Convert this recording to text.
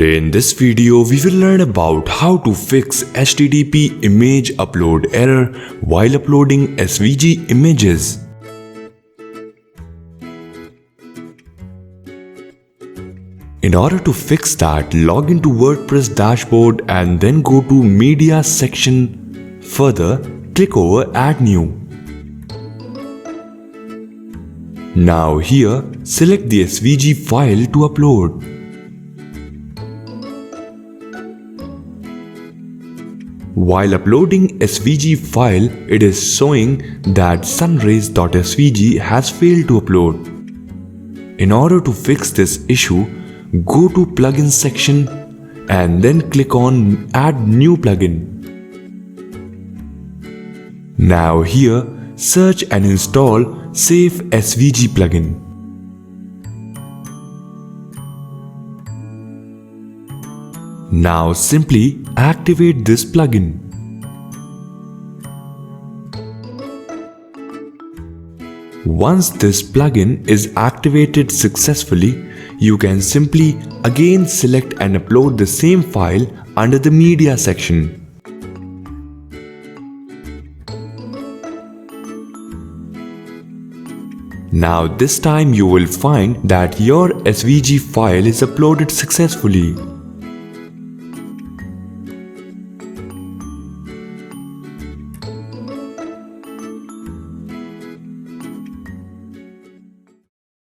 Today in this video, we will learn about how to fix HTTP image upload error while uploading SVG images. In order to fix that, log into WordPress dashboard and then go to Media section. Further, click over Add New. Now here, select the SVG file to upload. While uploading SVG file, it is showing that sunrays.svg has failed to upload. In order to fix this issue, go to Plugins section and then click on Add New Plugin. Now here, search and install SAFE SVG plugin. Now simply activate this plugin. Once this plugin is activated successfully, you can simply again select and upload the same file under the Media section. Now this time you will find that your SVG file is uploaded successfully.